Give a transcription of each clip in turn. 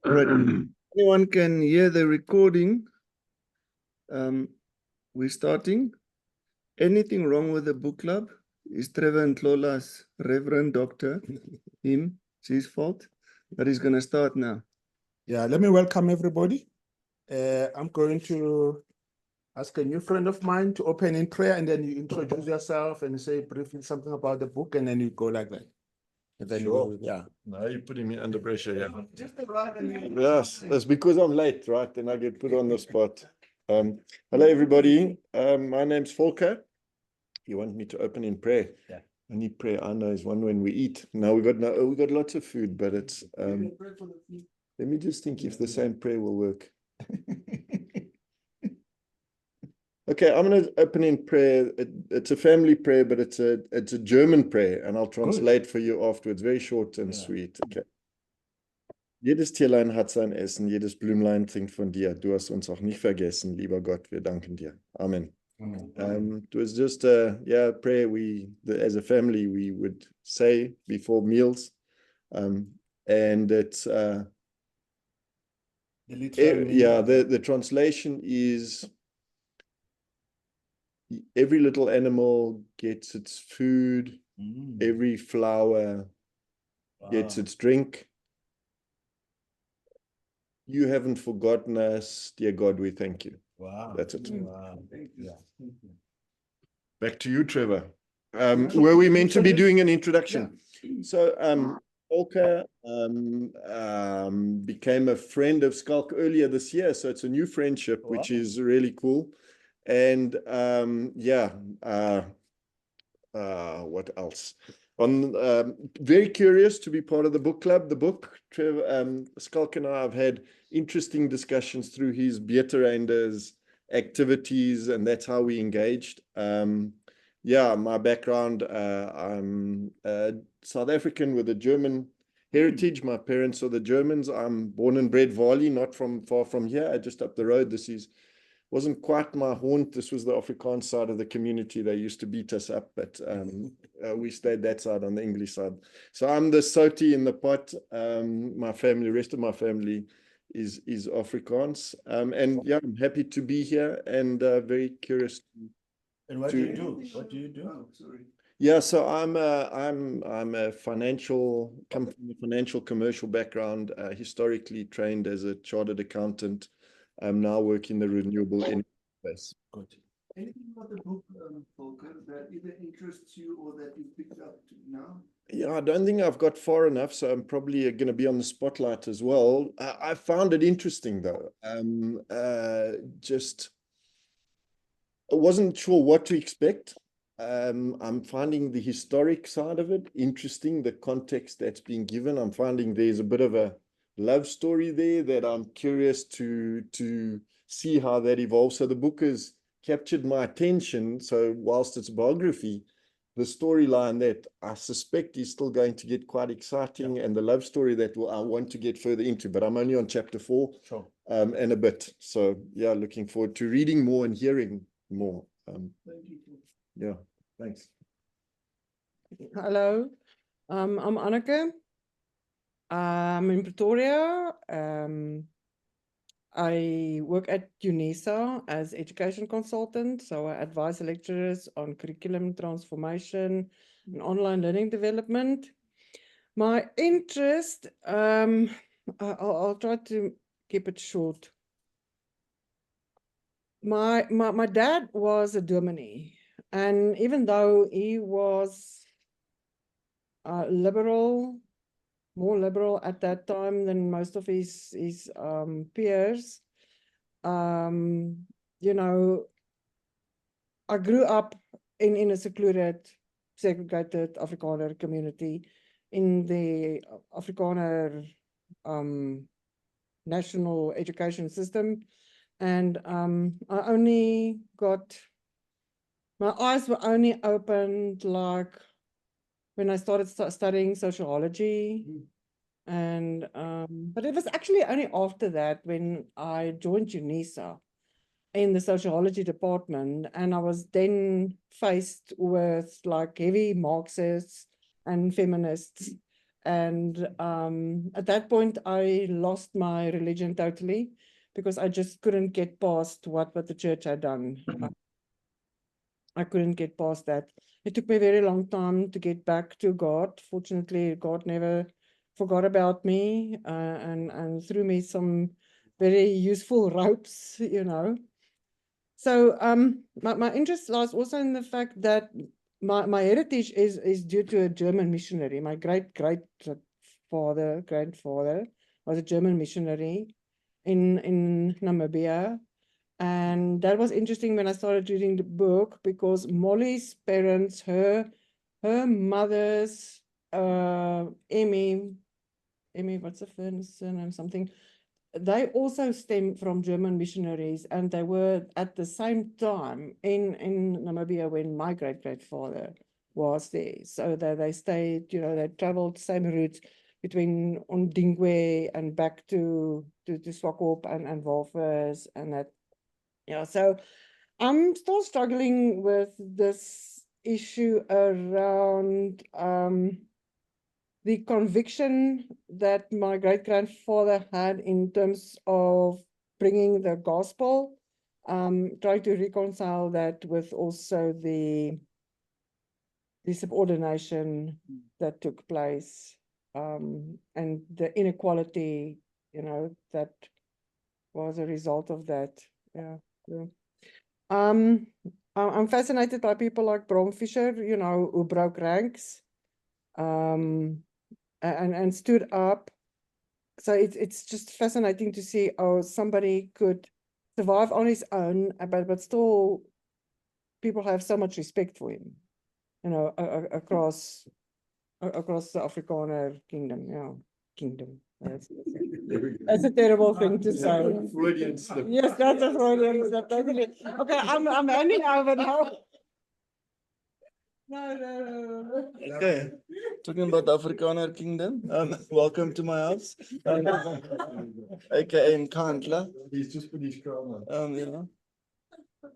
Right. Anyone can hear the recording. We're starting. Anything wrong with the book club? Is Trevor and Lola's Reverend Doctor him? It's his fault. But he's going to start now. Yeah, let me welcome everybody. I'm going to ask a new friend of mine to open in prayer, and then you introduce yourself and say briefly something about the book, and then you go like that. And then Sure. yeah. Now you're putting me under pressure, yeah. Just arrive and Yes, that's because I'm late, right? Then I get put on the spot. Hello, everybody. My name's Volker. You want me to open in prayer? Yeah. Only prayer I know is one when we eat. Now we got lots of food, but it's let me just think if the same prayer will work. Okay, I'm going to open in prayer. It's a family prayer, but it's a German prayer, and I'll translate for you afterwards. Very short and sweet. Okay. Jedes Tierlein hat sein Essen, jedes Blümlein trinkt von dir. Du hast uns auch nicht vergessen, lieber Gott, wir danken dir. Amen. It was just a prayer as a family we would say before meals, and it's the translation is every little animal gets its food, every flower gets its drink. You haven't forgotten us, dear God, we thank you. Wow. That's it. Wow. Thank you. Yeah. Back to you, Trevor. Were we meant to be doing an introduction? Yeah. So Volker became a friend of Skalk earlier this year, so it's a new friendship, which is really cool. And what else? Very curious to be part of the book club. The book, Trevor, Skalk and I have had interesting discussions through his Beteranders activities, and that's how we engaged. My background, I'm South African with a German heritage. My parents are the Germans. I'm born and bred Wali, not far from here, just up the road. Wasn't quite my haunt. This was the Afrikaans side of the community. They used to beat us up, but we stayed that side on the English side. So I'm the Soti in the pot. Rest of my family is Afrikaans. I'm happy to be here and very curious. And what do you do? What do you do? Oh, sorry. Yeah, so I'm a financial commercial background, historically trained as a chartered accountant. I'm now working the renewable energy space. Good. Anything about the book, Volker, that either interests you or that you picked up now? Yeah, I don't think I've got far enough, so I'm probably going to be on the spotlight as well. I found it interesting, though. Just I wasn't sure what to expect. I'm finding the historic side of it interesting, the context that's being given. I'm finding there's a bit of a love story there that I'm curious to see how that evolves. So the book has captured my attention. So whilst it's biography, the storyline that I suspect is still going to get quite exciting, and the love story that I want to get further into, but I'm only on chapter 4. Sure. And a bit. So yeah, looking forward to reading more and hearing more. Thank you. Yeah, thanks. Hello, I'm Anneke. I'm in Pretoria. I work at UNISA as education consultant, so I advise lecturers on curriculum transformation and online learning development. My interest, I'll try to keep it short. My dad was a dominee, and even though he was liberal, more liberal at that time than most of his peers. You know, I grew up in a secluded, segregated Afrikaner community in the Afrikaner national education system. And my eyes were only opened like when I started studying sociology. And but it was actually only after that when I joined UNISA in the sociology department, and I was then faced with like heavy Marxists and feminists And at that point, I lost my religion totally because I just couldn't get past what the church had done. I couldn't get past that. It took me a very long time to get back to God. Fortunately, God never forgot about me and threw me some very useful ropes, you know. So my interest lies also in the fact that my heritage is due to a German missionary. My grandfather was a German missionary in Namibia. And that was interesting when I started reading the book because Molly's parents, her mother's Emmy, what's the surname? Something. They also stem from German missionaries, and they were at the same time in Namibia when my great-grandfather was there. So they stayed, you know, they traveled same routes between Ondingwe and back to Swakop and Walvis and that. Yeah, so I'm still struggling with this issue around the conviction that my great-grandfather had in terms of bringing the gospel, trying to reconcile that with also the subordination that took place, and the inequality, you know, that was a result of that. Yeah. I'm fascinated by people like Bram Fischer, you know, who broke ranks, and stood up. So it's just fascinating to see how somebody could survive on his own, but still people have so much respect for him, you know, across the Afrikaner kingdom. Yeah, kingdom. That's a terrible thing to say. Freudian slip. Yes, that's a Freudian slip. Okay, I'm handing over now. No. Okay, talking about the Afrikaner kingdom. Welcome to my house. AKA in Kantla. He's just put his crown on. You know,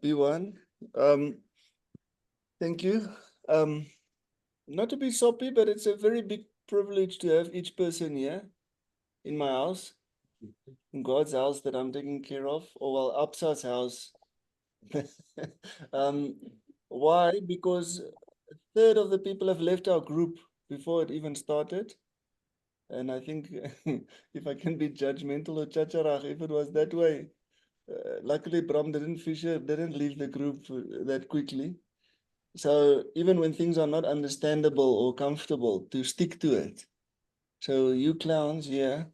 B1. Thank you. Not to be soppy, but it's a very big privilege to have each person here in my house, in God's house that I'm taking care of, or well, Absa's house. Why? Because a third of the people have left our group before it even started. And I think if I can be judgmental or chacharach, if it was that way, luckily Bram Fischer didn't leave the group that quickly. So even when things are not understandable or comfortable, to stick to it. So you clowns, yeah,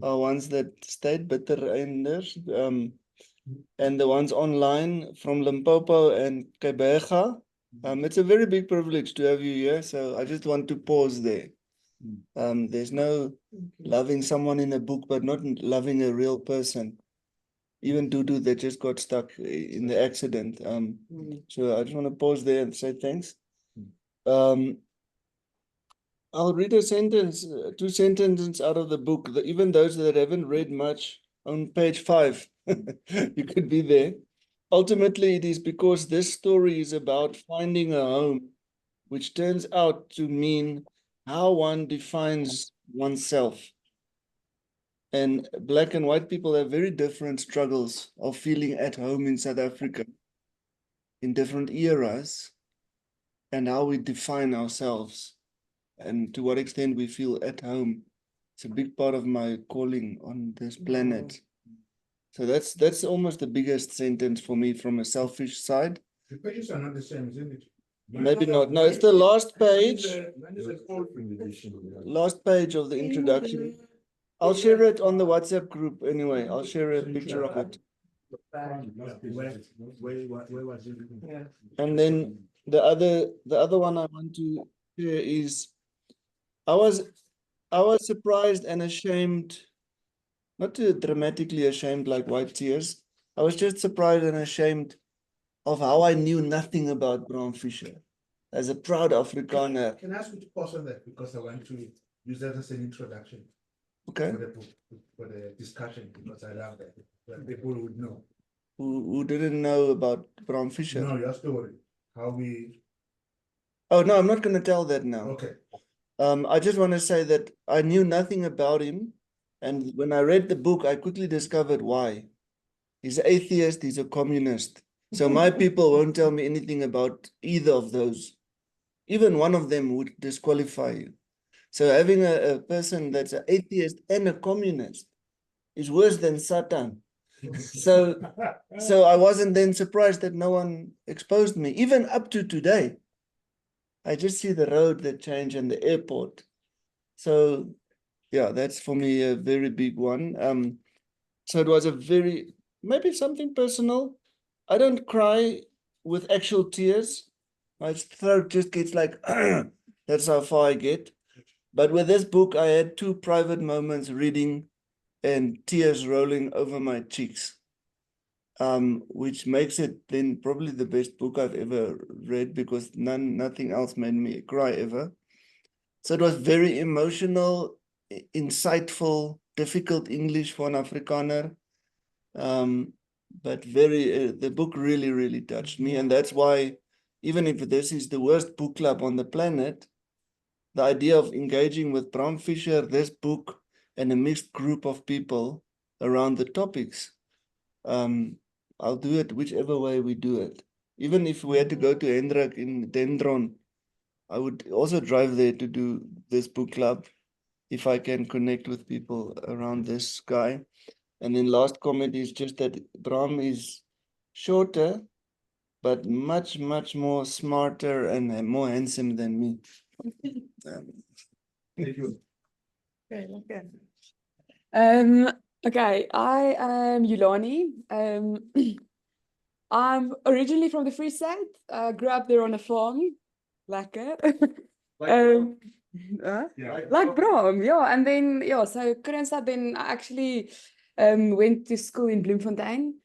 are ones that stayed bitter einders. And the ones online from Limpopo and Kebega. It's a very big privilege to have you here. So I just want to pause there. There's no loving someone in a book, but not loving a real person. Even Dudu that just got stuck in the accident. So I just want to pause there and say thanks. I'll read a sentence, 2 sentences out of the book. Even those that haven't read much, on page 5, you could be there. Ultimately, it is because this story is about finding a home, which turns out to mean how one defines oneself. And black and white people have very different struggles of feeling at home in South Africa in different eras, and how we define ourselves and to what extent we feel at home. It's a big part of my calling on this planet. So that's almost the biggest sentence for me from a selfish side. The pages are not the same, isn't it? Maybe not. No, it's the last page. Last page of the introduction. I'll share it on the WhatsApp group anyway. I'll share a picture of it. Where was it? Yeah. And then the other one I want to share is I was surprised and ashamed, not too dramatically ashamed like white tears. I was just surprised and ashamed of how I knew nothing about Bram Fischer. As a proud Afrikaner. Can I ask you to pause on that because I want to use that as an introduction Okay. for the discussion because I love that. That people would know. Who didn't know about Bram Fischer? No, your story. How we. Oh no, I'm not going to tell that now. Okay. I just want to say that I knew nothing about him. And when I read the book, I quickly discovered why. He's an atheist, he's a communist. So my people won't tell me anything about either of those. Even one of them would disqualify you. So having a person that's an atheist and a communist is worse than Satan. So I wasn't then surprised that no one exposed me, even up to today. I just see the road that changed and the airport. So yeah, that's for me a very big one. So it was a very, maybe something personal. I don't cry with actual tears. My throat just gets like, that's how far I get. But with this book, I had 2 private moments reading and tears rolling over my cheeks, which makes it then probably the best book I've ever read, because nothing else made me cry ever. So it was very emotional, insightful, difficult English for an Afrikaner. But the book really, really touched me. And that's why, even if this is the worst book club on the planet, the idea of engaging with Bram Fischer, this book, and a mixed group of people around the topics, I'll do it whichever way we do it. Even if we had to go to Hendrik in Dendron, I would also drive there to do this book club if I can connect with people around this guy. And then last comment is just that Bram is shorter, but much, much more smarter and more handsome than me. Thank you. Okay, lekker. Okay, I am Yulani. I'm originally from the Free State. I grew up there on a farm. Lekker. Huh? Like Bram, yeah. And then, yeah, so Kroonstad, then I actually went to school in Bloemfontein.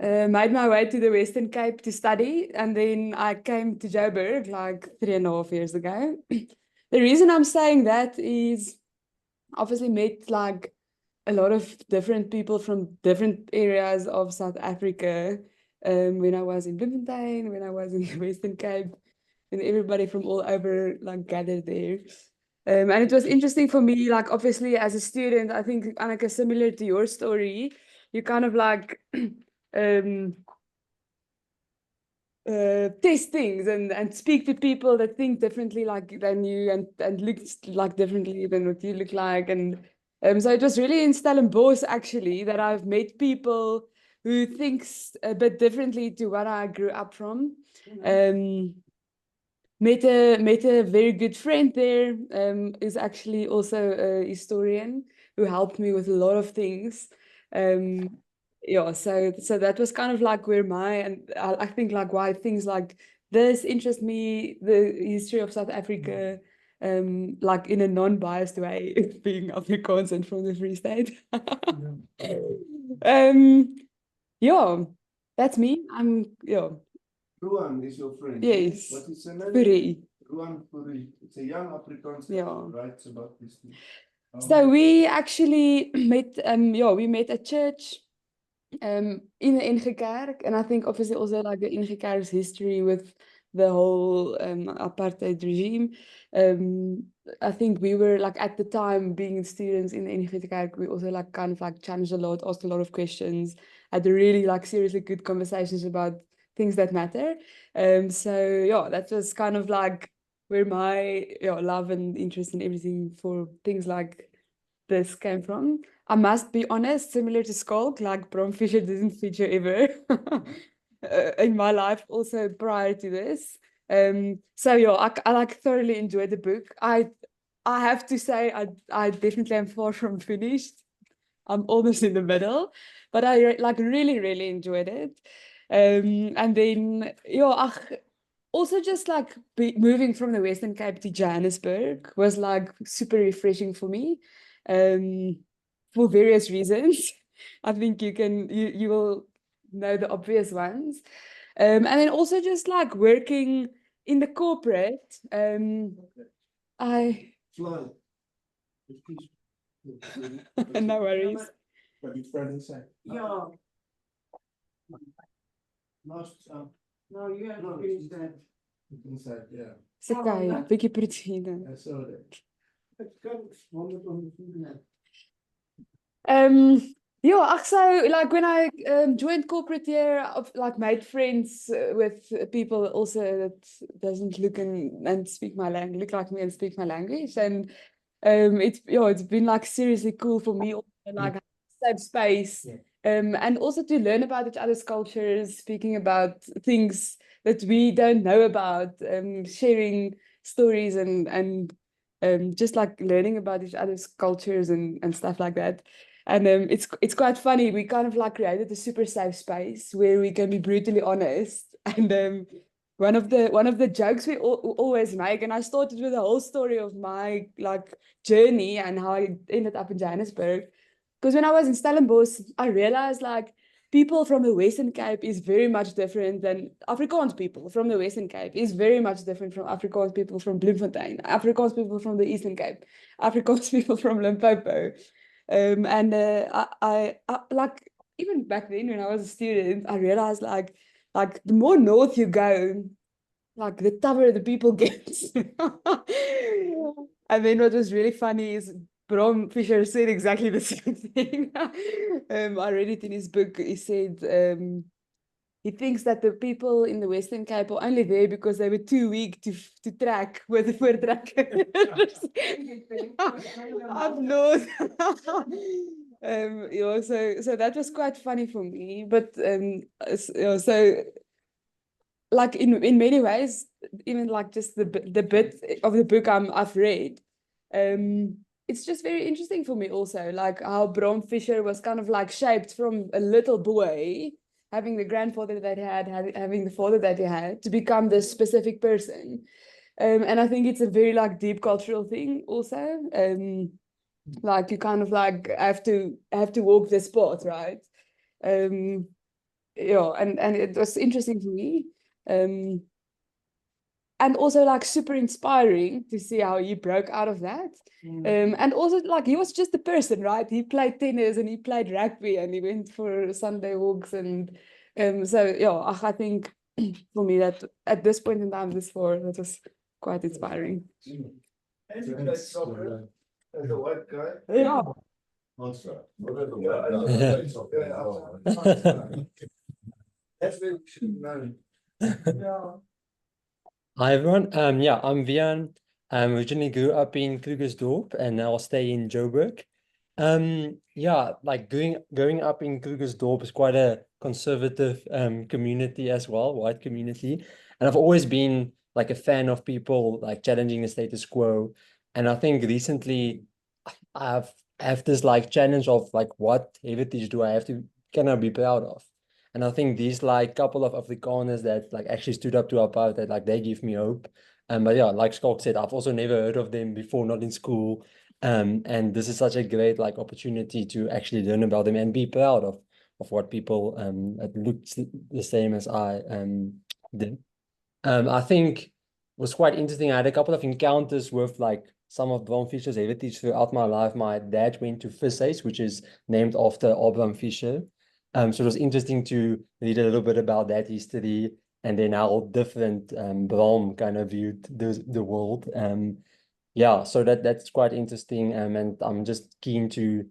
Made my way to the Western Cape to study. And then I came to Joburg like 3.5 years ago. The reason I'm saying that is obviously met like a lot of different people from different areas of South Africa. When I was in Bloemfontein, when I was in the Western Cape, and everybody from all over like gathered there. And it was interesting for me, like obviously as a student, I think Anneke, similar to your story, you kind of like test things and speak to people that think differently like than you and look like differently than what you look like. And so it was really in Stellenbosch actually that I've met people who thinks a bit differently to what I grew up from. Met a very good friend there, is actually also a historian who helped me with a lot of things. Yeah, so that was kind of like where and I think like why things like this interest me, the history of South Africa, like in a non-biased way, being Afrikaans and from the Free State. Yeah, that's me. Yeah. Ruan is your friend. Yes. What is her name? Fourie. Ruan Fourie. It's a young Afrikaans Yeah. that writes about this thing. So we actually met, we met at church in the NG Kerk, and I think obviously also like the NG Kerk's history with the whole apartheid regime. I think we were like at the time being students in the NG Kerk, we also like kind of like challenged a lot, asked a lot of questions, had really like seriously good conversations about things that matter. So yeah, that was kind of like where my love and interest in everything for things like this came from. I must be honest, similar to Skulk, like Bram Fischer didn't feature ever in my life also prior to this. So yeah, I like thoroughly enjoyed the book. I have to say I definitely am far from finished. I'm almost in the middle, but I like really enjoyed it. And then also just like moving from the Western Cape to Johannesburg was like super refreshing for me, for various reasons. I think you will know the obvious ones. And then also just like working in the corporate, Fly. no worries. But it's friend inside. Yeah. Last, No, you have to finish that. Inside, yeah. It's okay, bietjie proteïne. I saw that. Yeah, so like when I joined corporate here, I've like made friends with people also that doesn't look and speak my language, look like me and speak my language, and it's been like seriously cool for me, also, like safe space, and also to learn about each other's cultures, speaking about things that we don't know about, sharing stories and just like learning about each other's cultures and stuff like that. And it's quite funny. We kind of like created a super safe space where we can be brutally honest. And one of the jokes we always make, and I started with the whole story of my like journey and how I ended up in Johannesburg. Because when I was in Stellenbosch, I realized like people from the Western Cape is very much different than Afrikaans people from the Western Cape is very much different from Afrikaans people from Bloemfontein, Afrikaans people from the Eastern Cape, Afrikaans people from Limpopo. I like even back then when I was a student, I realized like the more north you go, like the tougher the people get. And then what was really funny is Bram Fischer said exactly the same thing. I read it in his book. He said he thinks that the people in the Western Cape are only there because they were too weak to track with the voortrekkers up north. Yeah, so that was quite funny for me. But so like in many ways, even like just the bit of the book I've read, it's just very interesting for me also, like how Bram Fischer was kind of like shaped from a little boy, having the grandfather that he had, having the father that he had, to become this specific person. And I think it's a very like deep cultural thing also. Like you kind of like have to walk this path, right? Yeah, and it was interesting for me. And also like super inspiring to see how he broke out of that. And also like he was just a person, right? He played tennis and he played rugby and he went for Sunday walks and so yeah, I think for me that at this point in time, that was quite inspiring. Yeah. Hi everyone. Yeah, I'm Vian. Originally grew up in Krugersdorp and now stay in Joburg. Yeah, like growing up in Krugersdorp is quite a conservative community as well, white community. And I've always been like a fan of people like challenging the status quo. And I think recently I have this like challenge of like what heritage do I have to kind of be proud of? And I think these like couple of Afrikaners that like actually stood up to apartheid, like they give me hope. But yeah, like Schalk said, I've also never heard of them before, not in school. And this is such a great like opportunity to actually learn about them and be proud of what people that looked the same as I did. I think was quite interesting. I had a couple of encounters with like some of Bram Fischer's heritage throughout my life. My dad went to Fischer, which is named after Bram Fischer. So it was interesting to read a little bit about that history and then how different Bram kind of viewed the world. Yeah, so that's quite interesting. And I'm just keen to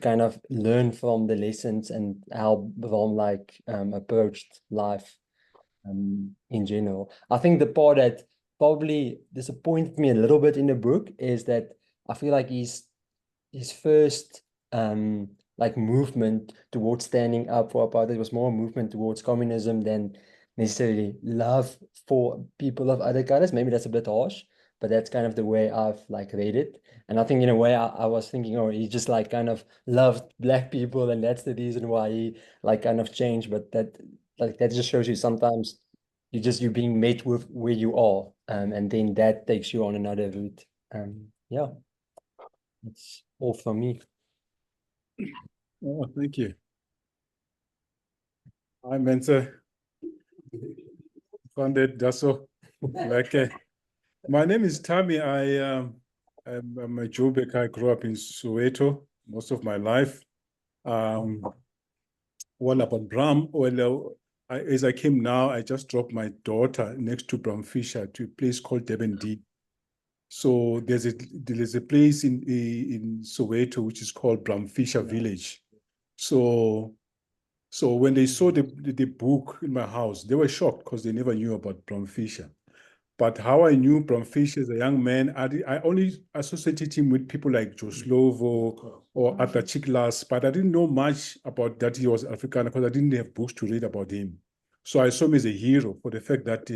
kind of learn from the lessons and how Bram like approached life in general. I think the part that probably disappointed me a little bit in the book is that I feel like his first like movement towards standing up for apartheid was more a movement towards communism than necessarily love for people of other colors. Maybe that's a bit harsh, but that's kind of the way I've like read it. And I think in a way I was thinking, oh, he just like kind of loved black people and that's the reason why he like kind of changed. But that just shows you sometimes you're being met with where you are, and then that takes you on another route. Yeah, that's all from me. Oh, thank you. Hi, Mensa. Found it, Dasso. Like, my name is Tammy. I'm a Joburg. I grew up in Soweto most of my life. Well, about Bram, well, as I came now, I just dropped my daughter next to Bram Fischer to a place called Durban D. So there's a place in Soweto which is called Bram Fischer Village. So when they saw the book in my house, they were shocked because they never knew about Bram Fischer. But how I knew Bram Fischer as a young man, I only associated him with people like Joe Slovo or Arthur Chiklas, but I didn't know much about that he was African because I didn't have books to read about him. So I saw him as a hero for the fact that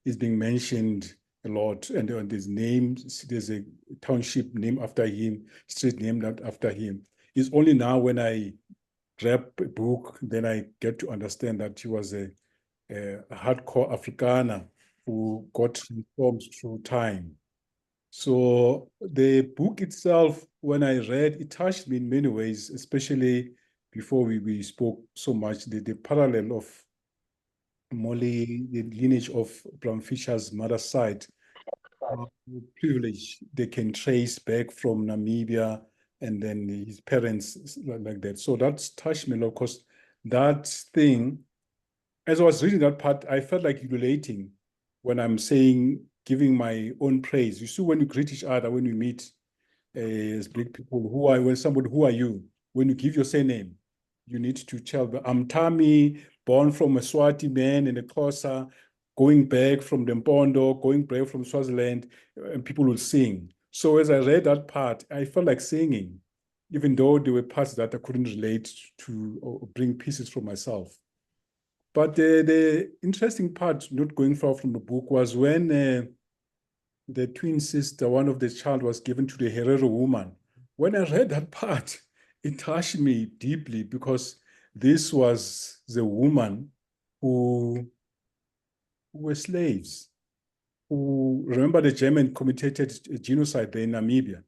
he's being mentioned a lot, and his name, there's a township named after him, street named after him. It's only now when I grab a book, then I get to understand that he was a hardcore Afrikaner who got transformed through time. So the book itself, when I read, it touched me in many ways, especially before we spoke so much, the parallel of Molly, the lineage of Bram Fischer's mother's side, privilege they can trace back from Namibia and then his parents like that. So that touched me a lot because that thing, as I was reading that part, I felt like relating when I'm saying, giving my own praise. You see, when you greet each other, when you meet as big people, who are you? When you give your surname, you need to tell them, I'm Tammy, born from a Swati man in the Xhosa, going back from the Mpondo, going back from Swaziland, and people will sing. So as I read that part, I felt like singing, even though there were parts that I couldn't relate to or bring pieces from myself. But the interesting part, not going far from the book, was when the twin sister, one of the child, was given to the Herero woman. When I read that part, it touched me deeply because this was the woman who were slaves, who, remember, the German committed a genocide there in Namibia,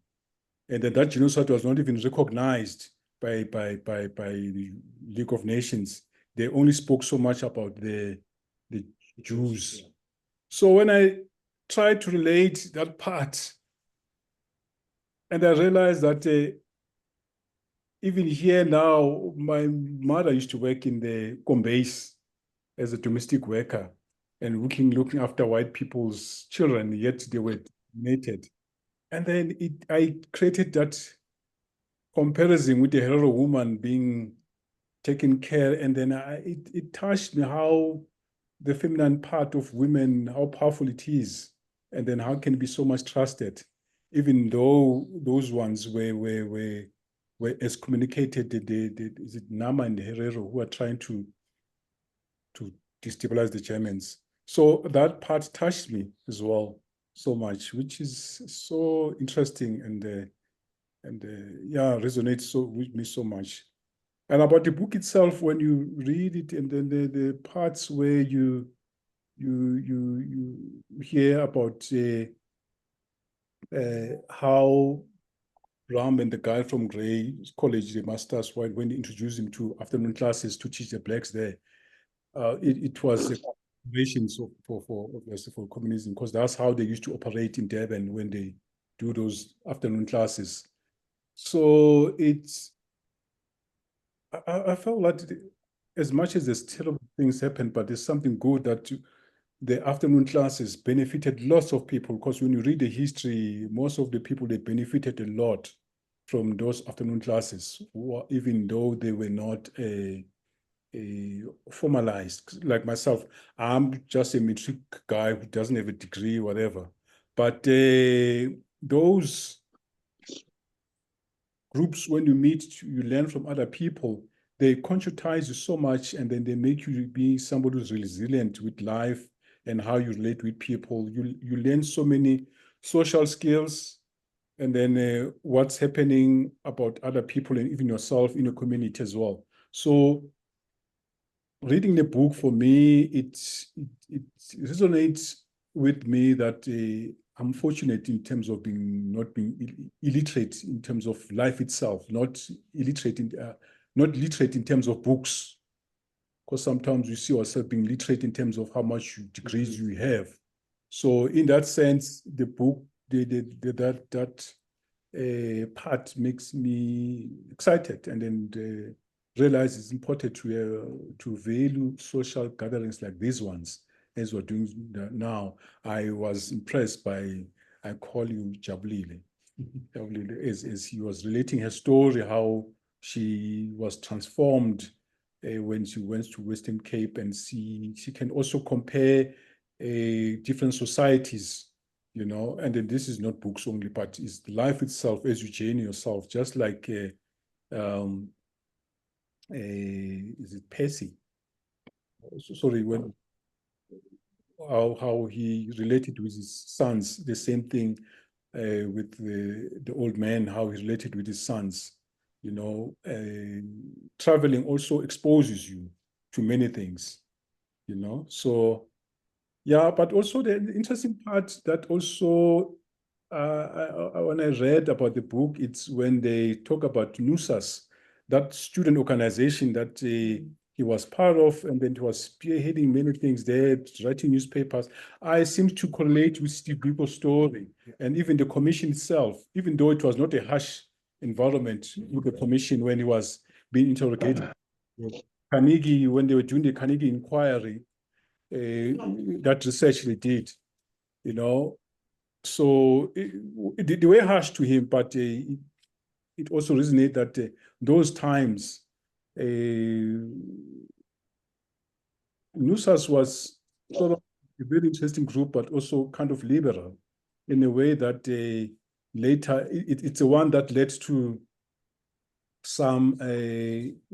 and that genocide was not even recognized by the League of Nations. They only spoke so much about the Jews. So when I tried to relate that part, and I realized that even here now, my mother used to work in the Kombase as a domestic worker and looking after white people's children, yet they were dominated. And then I created that comparison with the Herero woman being taken care, and then it touched me how the feminine part of women, how powerful it is, and then how can it be so much trusted, even though those ones were excommunicated. Is it Nama and Herero who are trying to destabilize the Germans? So that part touched me as well so much, which is so interesting and yeah, resonates so with me so much. And about the book itself, when you read it, and then the parts where you hear about how Bram and the guy from Grey College, the masters, when they introduced him to afternoon classes to teach the blacks there, it was a foundation for communism, because that's how they used to operate in Durban when they do those afternoon classes. So I felt like as much as there's terrible things happen, but there's something good that the afternoon classes benefited lots of people, because when you read the history, most of the people, they benefited a lot from those afternoon classes, even though they were not formalized. Like myself, I'm just a matric guy who doesn't have a degree, whatever. But those groups, when you meet, you learn from other people. They conscientize you so much, and then they make you be somebody who's resilient with life and how you relate with people. You learn so many social skills, and then what's happening about other people and even yourself in your community as well. So reading the book, for me, it resonates with me that I'm fortunate in terms of not being illiterate in terms of life itself, not literate in terms of books, because sometimes we see ourselves being literate in terms of how much degrees you have. So in that sense, the book, that part makes me excited, and then realize it's important to value social gatherings like these ones as we're doing now. I was impressed by I call you Jabulile. Jabulile, as he was relating her story, how she was transformed when she went to Western Cape, and she can also compare different societies, you know, and then this is not books only, but it's life itself as you journey yourself, just like is it Percy? Sorry, when how he related with his sons, the same thing with the old man, how he related with his sons. You know, traveling also exposes you to many things, you know. So, yeah, but also the interesting part that also when I read about the book, it's when they talk about NUSAS, that student organization that he was part of, and then he was spearheading many things there, writing newspapers. I seem to correlate with Steve Biko's story, and even the commission itself, even though it was not a harsh environment with the commission when he was being interrogated. Carnegie, when they were doing the Carnegie inquiry, that research they did, you know. So they were harsh to him, but it also resonates that those times, NUSAS was sort of a very interesting group, but also kind of liberal in a way that later it's the one that led to some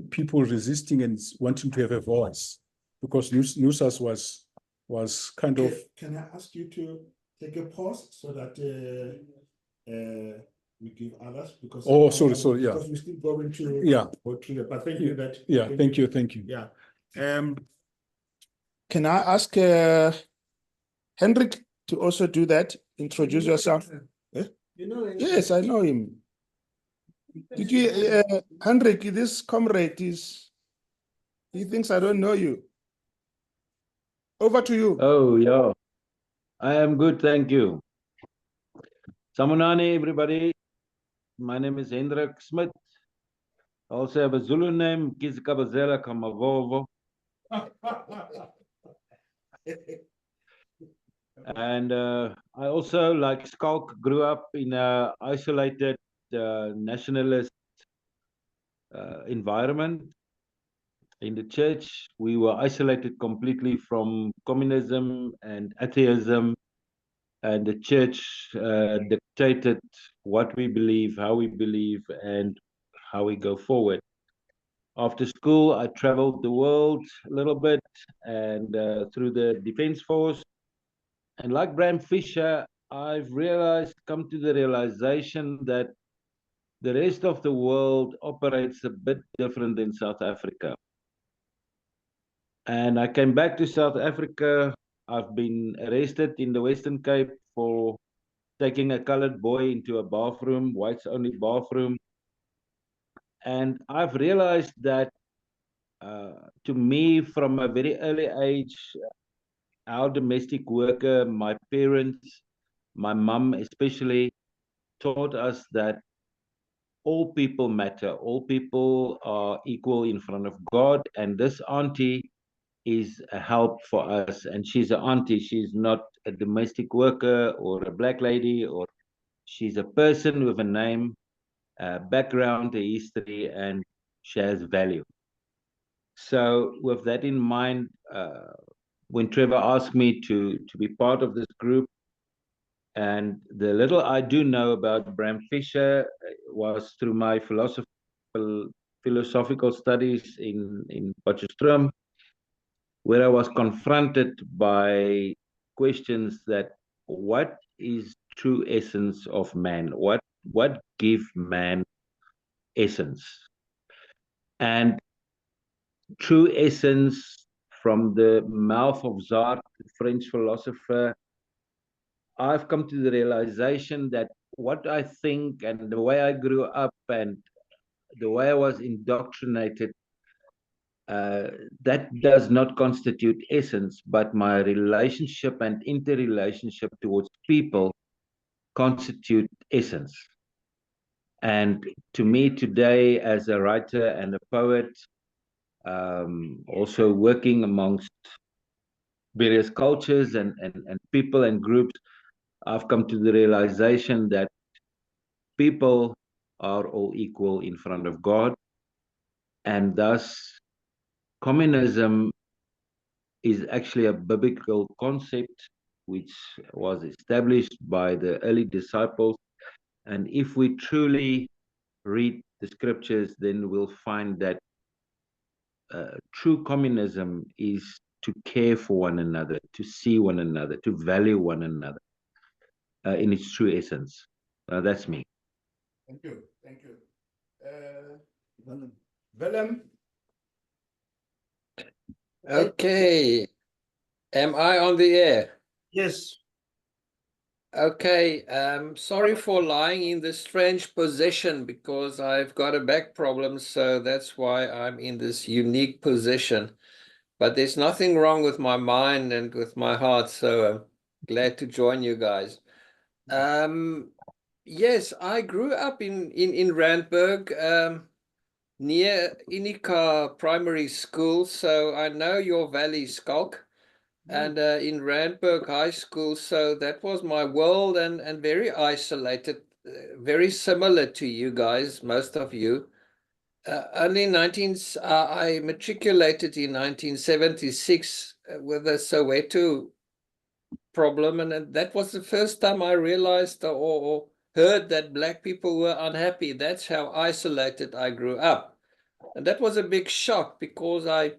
people resisting and wanting to have a voice, because NUSAS was kind of. Can I ask you to take a pause so that we give others, because sorry, yeah, because we're still going to go through that. But thank you that. Yeah, thank you. Yeah. Can I ask Hendrik to also do that? Introduce yourself. You know, Yes, I know him. Did you, Hendrik? This comrade he thinks I don't know you. Over to you. Oh, yeah. I am good, thank you. Samunani, everybody. My name is Hendrik Smith. I also have a Zulu name, Kizikabazela Kamavovo. And I also, like Skalk, grew up in an isolated nationalist environment. In the church, we were isolated completely from communism and atheism, and the church dictated what we believe, how we believe, and how we go forward. After school, I traveled the world a little bit and through the Defense Force. And like Bram Fischer, I've come to the realization that the rest of the world operates a bit different than South Africa. And I came back to South Africa. I've been arrested in the Western Cape for taking a colored boy into a bathroom, whites only bathroom. And I've realized that to me, from a very early age, our domestic worker, my parents, my mom especially, taught us that all people matter. All people are equal in front of God. And this auntie is a help for us. And she's an auntie. She's not a domestic worker or a black lady, or she's a person with a name, a background, a history, and she has value. So with that in mind, when Trevor asked me to be part of this group, and the little I do know about Bram Fischer was through my philosophical studies in Potchefstroom, where I was confronted by questions that what is true essence of man? What give man essence? And true essence, from the mouth of Sartre, the French philosopher, I've come to the realization that what I think and the way I grew up and the way I was indoctrinated, that does not constitute essence, but my relationship and interrelationship towards people constitute essence. And to me today, as a writer and a poet, also working amongst various cultures and people and groups, I've come to the realization that people are all equal in front of God, and thus communism is actually a biblical concept which was established by the early disciples. And if we truly read the scriptures, then we'll find that true communism is to care for one another, to see one another, to value one another in its true essence. That's me. Thank you. Thank you. Willem. Okay. Am I on the air? Yes. Okay. Sorry for lying in this strange position because I've got a back problem, so that's why I'm in this unique position. But there's nothing wrong with my mind and with my heart, so I'm glad to join you guys. Yes, I grew up in Randburg, near Inika Primary School, so I know your valley, Skalk, and in Randburg High School, so that was my world and very isolated, very similar to you guys, most of you. I matriculated in 1976 with the Soweto problem, and that was the first time I realized or heard that black people were unhappy. That's how isolated I grew up. And that was a big shock because I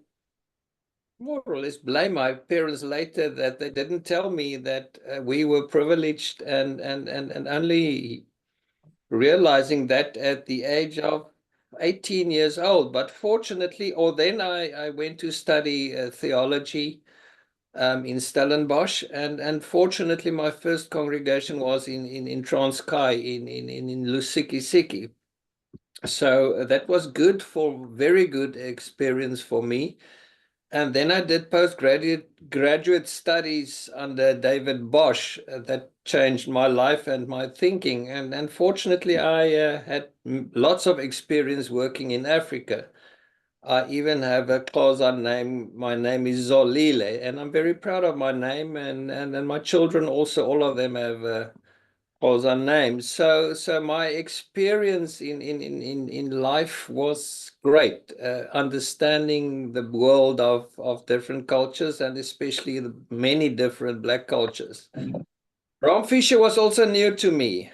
more or less blame my parents later that they didn't tell me that we were privileged and only realizing that at the age of 18 years old. But fortunately, or then I went to study theology in Stellenbosch, and fortunately, my first congregation was in Transkei in Lusikisiki. So that was good very good experience for me. And then I did graduate studies under David Bosch that changed my life and my thinking. And fortunately, I had lots of experience working in Africa. I even have a Xhosa name. My name is Zolile, and I'm very proud of my name. And my children also, all of them have Xhosa names. So my experience in life was great, understanding the world of different cultures and especially the many different black cultures. Bram Fischer was also new to me,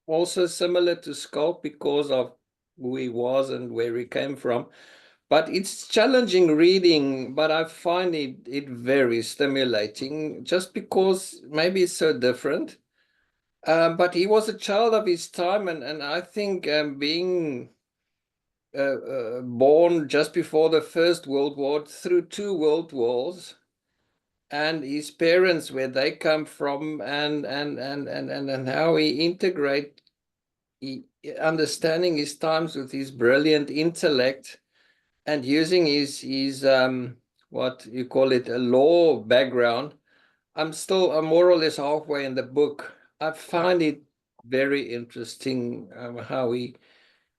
also similar to Skulk because of who he was and where he came from. But it's challenging reading, but I find it very stimulating just because maybe it's so different. But he was a child of his time, and I think being born just before the First World War, through two world wars, and his parents, where they come from, and how understanding his times with his brilliant intellect, and using his what you call it, a law background. I'm more or less halfway in the book. I find it very interesting how he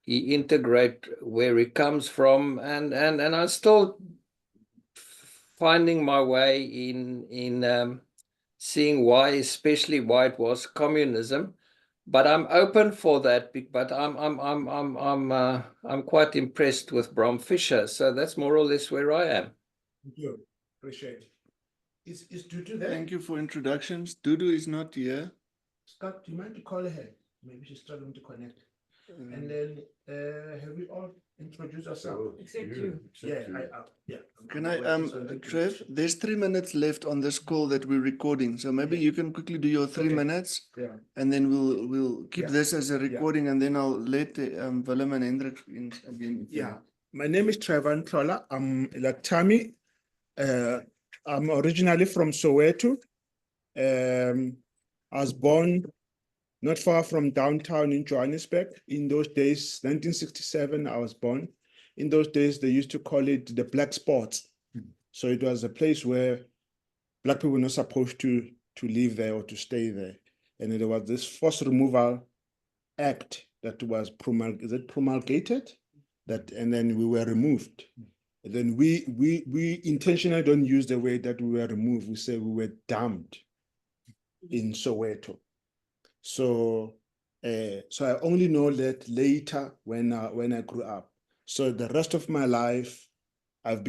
integrate where he comes from, and I'm still finding my way in seeing why, especially why it was communism. But I'm open for that. But I'm quite impressed with Bram Fischer. So that's more or less where I am. Thank you. Appreciate it. Is Dudu there? Thank you for introductions. Dudu is not here. Scott, do you mind to call her? Maybe she's struggling to connect. And then have we all introduced ourselves? Except you. Yeah, yeah. Can I, Trev, there's 3 minutes left on this call that we're recording. So maybe you can quickly do your 3 minutes. Yeah. And then we'll keep Yeah. this as a recording, and then I'll let Willem and Hendrik in again. Yeah. My name is Trevor Ntrola. I'm like Tammy. I'm originally from Soweto. I was born not far from downtown in Johannesburg. In those days, 1967, I was born. In those days, they used to call it the Black Spots. So it was a place where Black people were not supposed to live there or to stay there. And there was this forced removal act that was promulgated, and then we were removed. And then we intentionally don't use the way that we were removed. We say we were dumped. in Soweto. So, so I only know that later when I grew up. So the rest of my life, we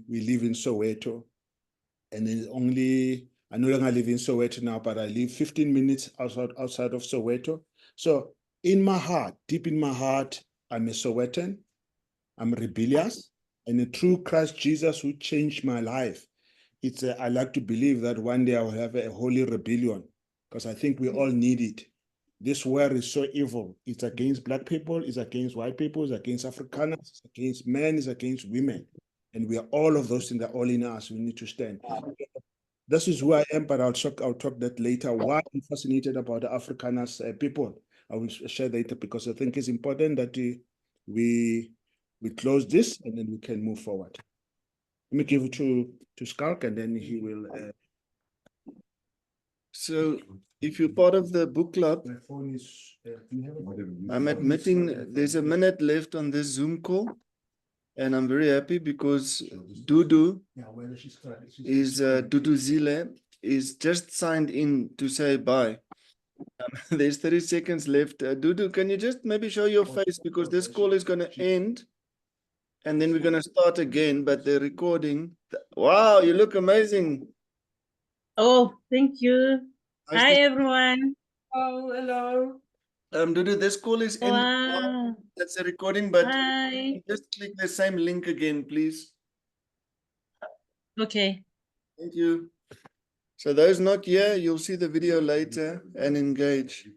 live in Soweto, and I no longer live in Soweto now, but I live 15 minutes outside of Soweto. So in my heart, deep in my heart, I'm a Sowetan. I'm rebellious, and a true Christ Jesus who changed my life. I like to believe that one day I will have a holy rebellion, because I think we all need it. This world is so evil. It's against Black people, it's against white people, it's against Afrikaners, it's against men, it's against women. And we are all of those things that all in us. We need to stand. This is who I am, but I'll talk that later. Why I'm fascinated about the Afrikaners people, I will share later, because I think it's important that we close this and then we can move forward. Let me give it to Skalk, and then he will. So if you're part of the book club, My phone is. I'm admitting there's a minute left on this Zoom call, and I'm very happy because Dudu Dudu Zile is just signed in to say bye. There's 30 seconds left. Dudu, can you just maybe show your face, because this call is going to end and then we're going to start again, but the recording. Wow, you look amazing. Oh, thank you. Nice Hi, to- everyone. Oh, hello. Dudu, this call is ending. Wow. That's a recording, but Hi. just click the same link again, please. Okay. Thank you. So those not here, you'll see the video later and engage.